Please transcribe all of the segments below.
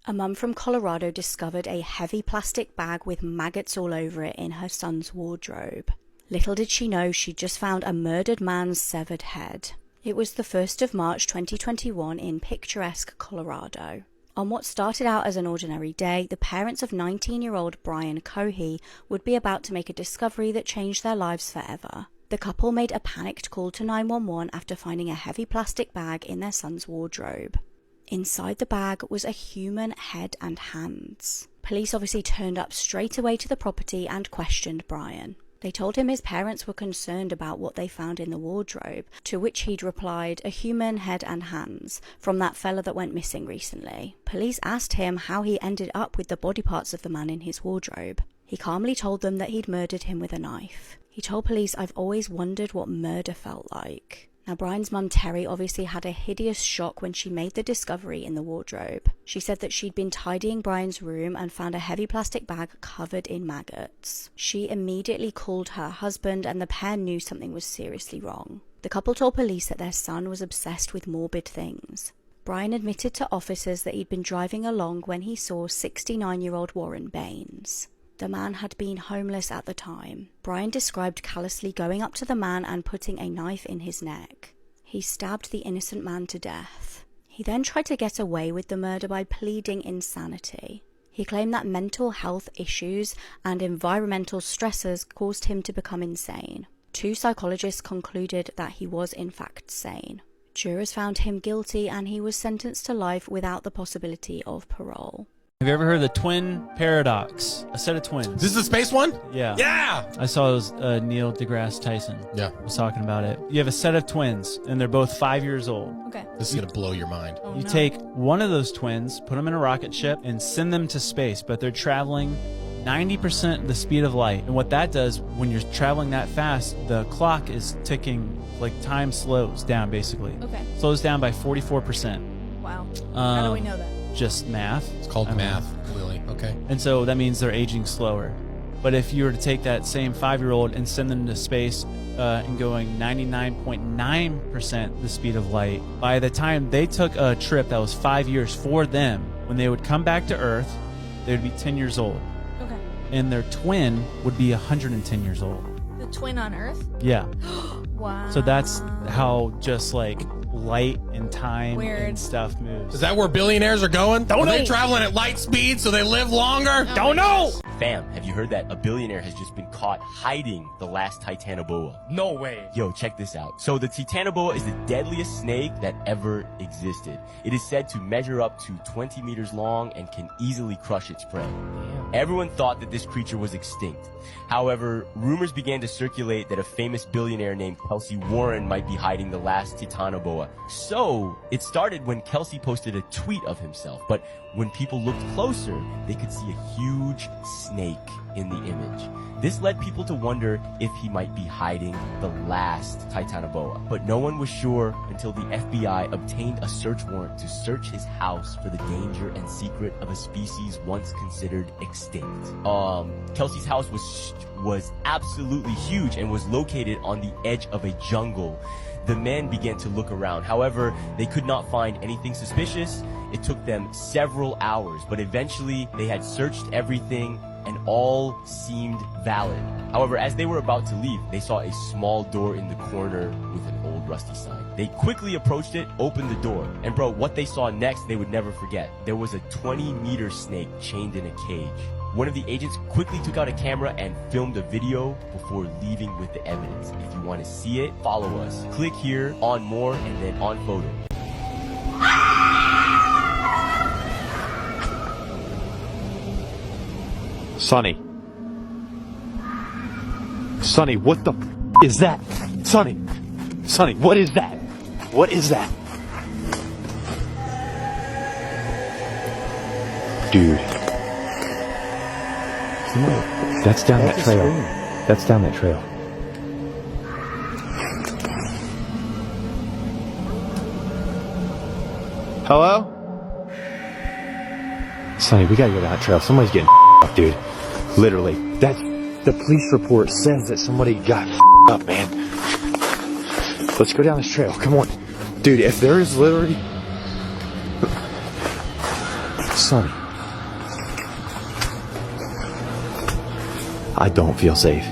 A mum from Colorado discovered a heavy plastic bag with maggots all over it in her son's wardrobe. Little did she know she'd just found a murdered man's severed head. It was the 1st of March 2021 in picturesque Colorado. On what started out as an ordinary day, the parents of 19-year-old Brian Cohey would be about to make a discovery that changed their lives forever. The couple made a panicked call to 911 after finding a heavy plastic bag in their son's wardrobe. Inside the bag was a human head and hands. Police obviously turned up straight away to the property and questioned Brian. They told him his parents were concerned about what they found in the wardrobe, to which he'd replied, "A human head and hands, from that fella that went missing recently." Police asked him how he ended up with the body parts of the man in his wardrobe. He calmly told them that he'd murdered him with a knife. He told police, "I've always wondered what murder felt like." Now, Brian's mum, Terry, obviously had a hideous shock when she made the discovery in the wardrobe. She said that she'd been tidying Brian's room and found a heavy plastic bag covered in maggots. She immediately called her husband, and the pair knew something was seriously wrong. The couple told police that their son was obsessed with morbid things. Brian admitted to officers that he'd been driving along when he saw 69-year-old Warren Baines. The man had been homeless at the time. Brian described callously going up to the man and putting a knife in his neck. He stabbed the innocent man to death. He then tried to get away with the murder by pleading insanity. He claimed that mental health issues and environmental stressors caused him to become insane. 2 psychologists concluded that he was in fact sane. Jurors found him guilty and he was sentenced to life without the possibility of parole. Have you ever heard of the twin paradox? A set of twins. This is the space one? Yeah. Yeah! I saw it was Neil deGrasse Tyson. Yeah. Was talking about it. You have a set of twins, and they're both 5 years old. Okay. This is going to blow your mind. Oh, You no. take one of those twins, put them in a rocket ship, and send them to space, but they're traveling 90% the speed of light. And what that does, when you're traveling that fast, the clock is ticking, like time slows down, basically. Okay. Slows down by 44%. Wow. How do we know that? Just math. It's called math, Lily. Okay. And so that means they're aging slower. But if you were to take that same 5-year-old and send them to space and going 99.9% the speed of light, by the time they took a trip that was 5 years for them, when they would come back to Earth, they would be 10 years old. Okay. And their twin would be 110 years old. The twin on Earth? Yeah. Wow. So that's how just like light and time Weird. and stuff moves. Is that where billionaires are going? Are they traveling at light speed so they live longer? Don't know! Fam, have you heard that a billionaire has just been caught hiding the last Titanoboa? No way. Yo, check this out. So the Titanoboa is the deadliest snake that ever existed. It is said to measure up to 20 meters long and can easily crush its prey. Everyone thought that this creature was extinct. However, rumors began to circulate that a famous billionaire named Kelsey Warren might be hiding the last Titanoboa. So, it started when Kelsey posted a tweet of himself, but when people looked closer, they could see a huge snake in the image. This led people to wonder if he might be hiding the last Titanoboa. But no one was sure until the FBI obtained a search warrant to search his house for the danger and secret of a species once considered extinct. Kelsey's house was absolutely huge and was located on the edge of a jungle. The men began to look around. However, they could not find anything suspicious. It took them several hours, but eventually they had searched everything and all seemed valid. However, as they were about to leave, they saw a small door in the corner with an old rusty sign. They quickly approached it, opened the door, and bro, what they saw next they would never forget. There was a 20-meter snake chained in a cage. One of the agents quickly took out a camera and filmed a video before leaving with the evidence. If you want to see it, follow us. Click here, on more, and then on photo. Sonny. Sonny, what the is that? Sonny. Sonny, what is that? What is that? Dude. That's down that trail. That's down that trail. Hello? Sonny, we gotta go down that trail. Somebody's getting up, dude. Literally. That's the police report says that somebody got up, man. Let's go down this trail. Come on. Dude, if there is literally Sonny. I don't feel safe.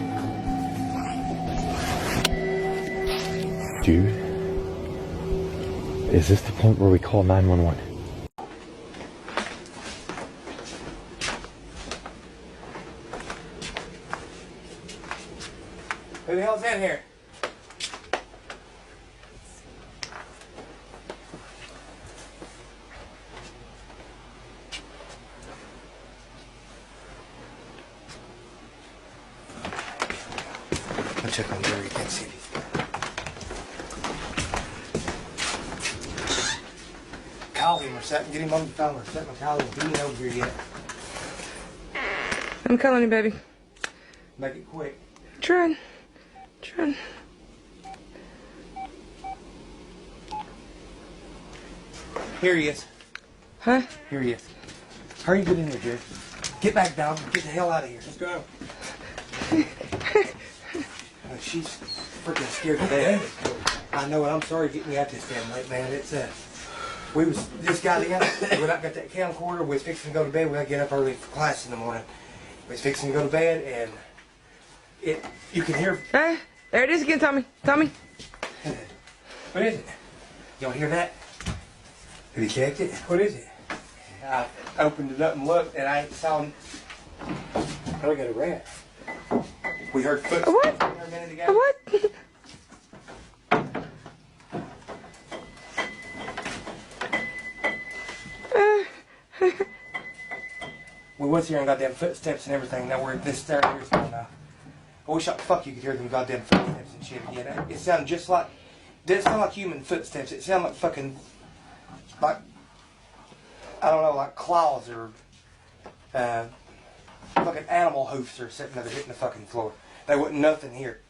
Dude, is this the point where we call 911? Who the hell's in here? I'll check on Gary. You can't see me. Call him or something. Get him on the phone or something. Call him. He ain't over here yet. I'm calling you, baby. Make it quick. Trying. Here he is. Huh? Here he is. Hurry, get in here, Jerry. Get back down. Get the hell out of here. Let's go. She's freaking scared to death. I know, and I'm sorry getting you out this damn late, man. It's we was just got in. We not got that camcorder. We was fixing to go to bed. We got to get up early for class in the morning. We was fixing to go to bed, and you can hear. Hey, there it is again, Tommy. Tommy. What is it? Y'all hear that? Have you checked it? What is it? I opened it up and looked, and I saw. Oh, we got a rat. We heard footsteps What? a minute ago. What? We was hearing goddamn footsteps and everything. Now we're this staircase going now. I wish fuck you could hear them goddamn footsteps and shit again. It sounded just like. Didn't sound like human footsteps. It sounded like fucking. Like. I don't know, like claws or. Fucking animal hoofs or something that are hitting the fucking floor. There wasn't nothing here.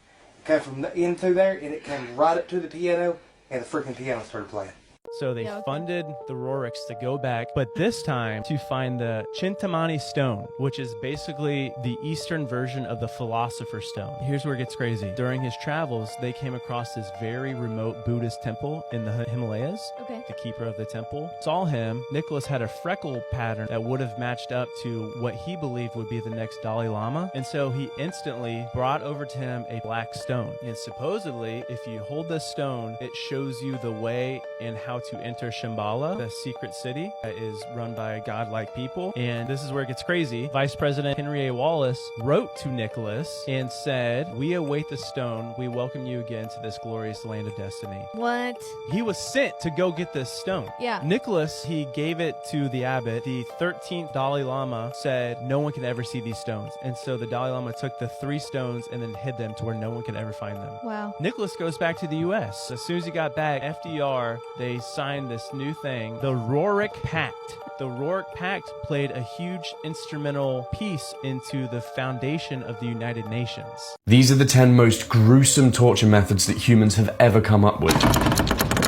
It came from the in through there and it came right up to the piano and the freaking piano started playing. So they funded the Roriks to go back, but this time to find the Chintamani Stone, which is basically the Eastern version of the Philosopher's Stone. Here's where it gets crazy. During his travels, they came across this very remote Buddhist temple in the Himalayas. Okay. The keeper of the temple saw him. Nicholas had a freckle pattern that would have matched up to what he believed would be the next Dalai Lama. And so he instantly brought over to him a black stone. And supposedly, if you hold this stone, it shows you the way and how to enter Shambhala, the secret city that is run by godlike people. And this is where it gets crazy. Vice President Henry A. Wallace wrote to Nicholas and said, "We await the stone. We welcome you again to this glorious land of destiny." What? He was sent to go get this stone. Yeah. Nicholas, he gave it to the abbot. The 13th Dalai Lama said no one can ever see these stones. And so the Dalai Lama took the 3 stones and then hid them to where no one could ever find them. Wow. Nicholas goes back to the U.S. As soon as he got back, FDR, they signed this new thing, the Rorik Pact. The Rorik Pact played a huge instrumental piece into the foundation of the United Nations. These are the 10 most gruesome torture methods that humans have ever come up with.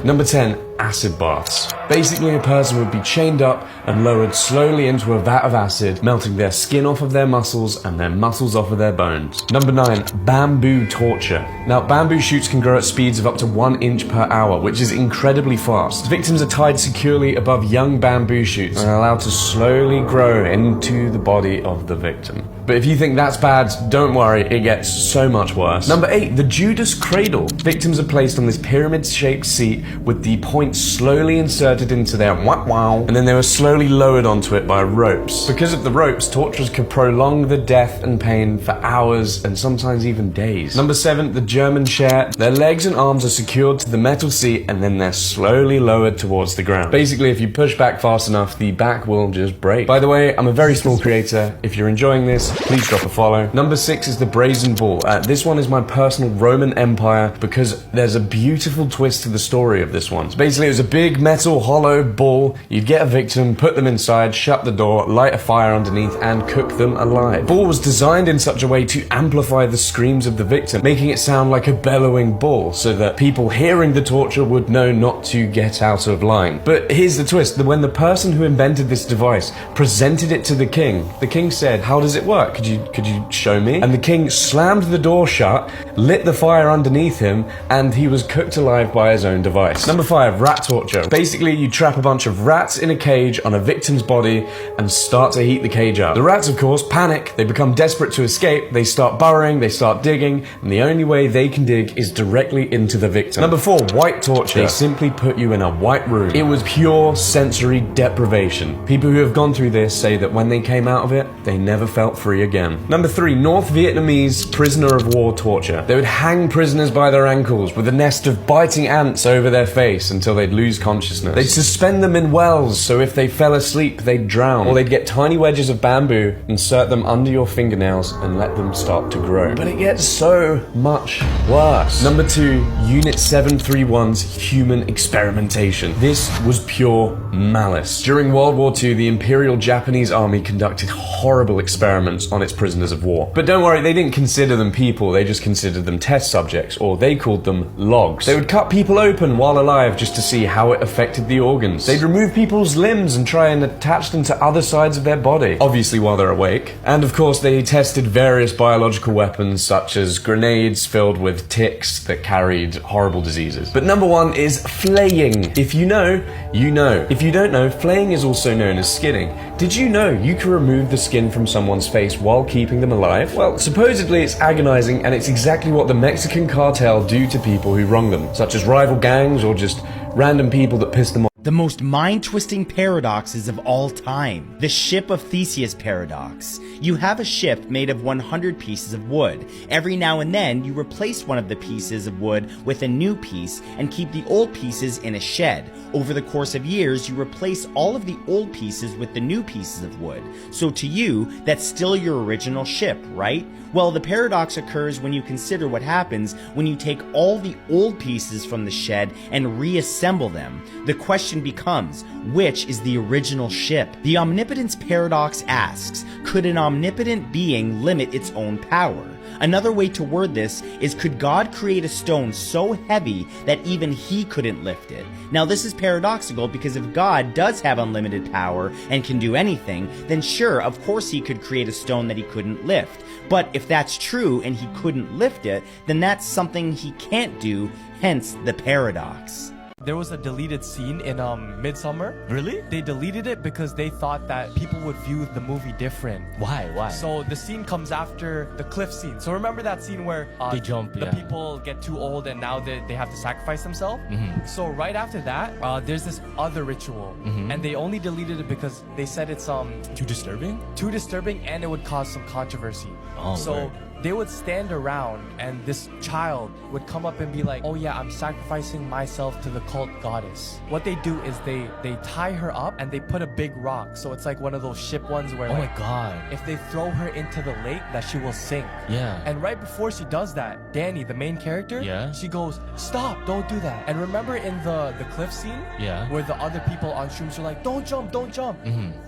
Number 10, acid baths. Basically, a person would be chained up and lowered slowly into a vat of acid, melting their skin off of their muscles and their muscles off of their bones. Number 9, bamboo torture. Now, bamboo shoots can grow at speeds of up to 1 inch per hour, which is incredibly fast. Victims are tied securely above young bamboo shoots and are allowed to slowly grow into the body of the victim. But if you think that's bad, don't worry, it gets so much worse. Number 8, the Judas cradle. Victims are placed on this pyramid-shaped seat with the point slowly inserted into their wow, and then they were slowly lowered onto it by ropes. Because of the ropes, torturers could prolong the death and pain for hours and sometimes even days. Number 7, the German chair. Their legs and arms are secured to the metal seat and then they're slowly lowered towards the ground. Basically, if you push back fast enough, the back will just break. By the way, I'm a very small creator. If you're enjoying this, please drop a follow. Number 6 is the Brazen Bull. This one is my personal Roman Empire because there's a beautiful twist to the story of this one. So basically, it was a big metal hollow bull. You'd get a victim, put them inside, shut the door, light a fire underneath, and cook them alive. The bull was designed in such a way to amplify the screams of the victim, making it sound like a bellowing bull, so that people hearing the torture would know not to get out of line. But here's the twist: that when the person who invented this device presented it to the king said, "How does it work?" work? Could you show me? And the king slammed the door shut, lit the fire underneath him, and he was cooked alive by his own device. Number 5, rat torture. Basically, you trap a bunch of rats in a cage on a victim's body and start to heat the cage up. The rats, of course, panic. They become desperate to escape. They start burrowing, they start digging, and the only way they can dig is directly into the victim. Number 4, white torture. They simply put you in a white room. It was pure sensory deprivation. People who have gone through this say that when they came out of it, they never felt free again. Number 3, North Vietnamese prisoner of war torture. They would hang prisoners by their ankles with a nest of biting ants over their face until they'd lose consciousness. They'd suspend them in wells, so if they fell asleep, they'd drown. Or they'd get tiny wedges of bamboo, insert them under your fingernails, and let them start to grow. But it gets so much worse. Number 2, Unit 731's human experimentation. This was pure malice. During World War II, the Imperial Japanese Army conducted horrible experiments on its prisoners of war. But don't worry, they didn't consider them people, they just considered them test subjects, or they called them logs. They would cut people open while alive just to see how it affected the organs. They'd remove people's limbs and try and attach them to other sides of their body, obviously while they're awake. And of course, they tested various biological weapons such as grenades filled with ticks that carried horrible diseases. But number 1 is flaying. If you know, you know. If you don't know, flaying is also known as skinning. Did you know you can remove the skin from someone's face while keeping them alive? Well, supposedly it's agonizing, and it's exactly what the Mexican cartel do to people who wrong them, such as rival gangs or just random people that piss them off. The most mind-twisting paradoxes of all time. The ship of Theseus paradox. You have a ship made of 100 pieces of wood. Every now and then, you replace one of the pieces of wood with a new piece and keep the old pieces in a shed. Over the course of years, you replace all of the old pieces with the new pieces of wood. So to you, that's still your original ship, right? Well, the paradox occurs when you consider what happens when you take all the old pieces from the shed and reassemble them. The question becomes, which is the original ship? The omnipotence paradox asks, could an omnipotent being limit its own power? Another way to word this is, could God create a stone so heavy that even he couldn't lift it? Now this is paradoxical because if God does have unlimited power and can do anything, then sure, of course he could create a stone that he couldn't lift. But if that's true and he couldn't lift it, then that's something he can't do, hence the paradox. There was a deleted scene in Midsommar. Really? They deleted it because they thought that people would view the movie different. Why? So the scene comes after the cliff scene. So remember that scene where they jump, the people get too old and now they have to sacrifice themselves? So right after that, there's this other ritual. And they only deleted it because they said it's too disturbing? Too disturbing, and it would cause some controversy. Oh, so right. They would stand around and this child would come up and be like, oh yeah, I'm sacrificing myself to the cult goddess. What they do is they tie her up and they put a big rock. So it's like one of those ship ones where oh my god, if they throw her into the lake, that she will sink. Yeah. And right before she does that, Danny, the main character, she goes, stop, don't do that. And remember in the cliff scene? Yeah. Where the other people on shrooms were like, don't jump, don't jump.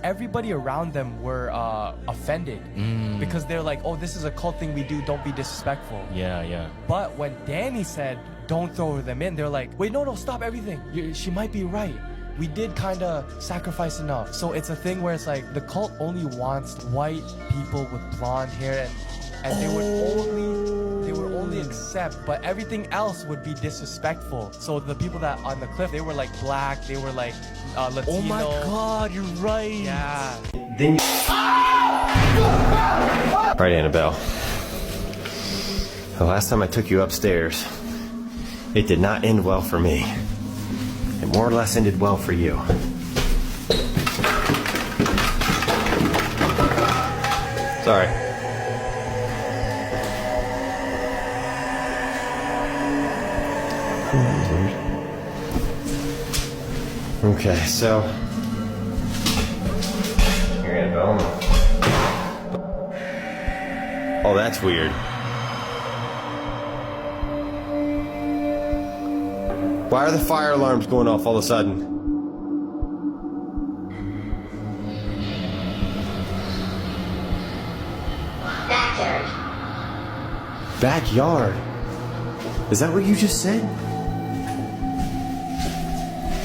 Everybody around them were offended because they're like, oh, this is a cult thing we do, don't be disrespectful. Yeah. But when Danny said, don't throw them in, they're like, wait, no, stop everything. She might be right. We did kind of sacrifice enough. So it's a thing where it's like the cult only wants white people with blonde hair, and they would only accept, but everything else would be disrespectful. So the people that on the cliff, they were like black, they were like Latino. Oh my god, you're right. Yeah. Then Alright, Annabelle. The last time I took you upstairs, it did not end well for me. It more or less ended well for you. Sorry. Okay, so here, Annabelle. Oh, that's weird. Why are the fire alarms going off all of a sudden? Backyard. Backyard? Is that what you just said?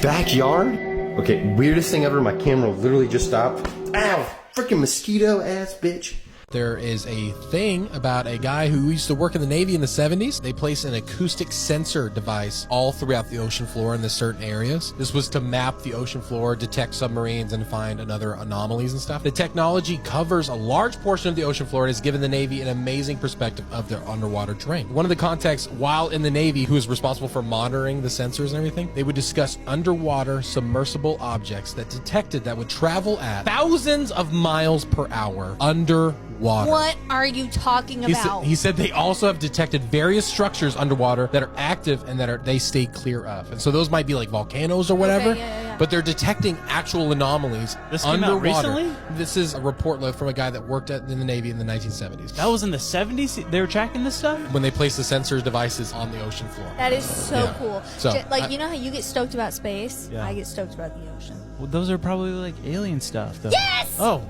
Backyard? Okay, weirdest thing ever, my camera literally just stopped. Ow! Freaking mosquito ass bitch. There is a thing about a guy who used to work in the Navy in the 70s. They placed an acoustic sensor device all throughout the ocean floor in the certain areas. This was to map the ocean floor, detect submarines, and find other anomalies and stuff. The technology covers a large portion of the ocean floor and has given the Navy an amazing perspective of their underwater terrain. One of the contacts while in the Navy who was responsible for monitoring the sensors and everything, they would discuss underwater submersible objects that detected that would travel at thousands of miles per hour underwater. What are you talking about? He said they also have detected various structures underwater that are active and that they stay clear of. And so those might be like volcanoes or whatever, but they're detecting actual anomalies This came out underwater. recently? This is a report from a guy that worked in the Navy in the 1970s. That was in the 70s? They were tracking this stuff? When they placed the sensor devices on the ocean floor. That is so cool. So, you know how you get stoked about space? Yeah. I get stoked about the ocean. Well, those are probably like alien stuff, though. Yes! Oh.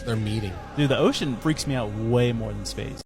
They're meeting. Dude, the ocean freaks me out way more than space.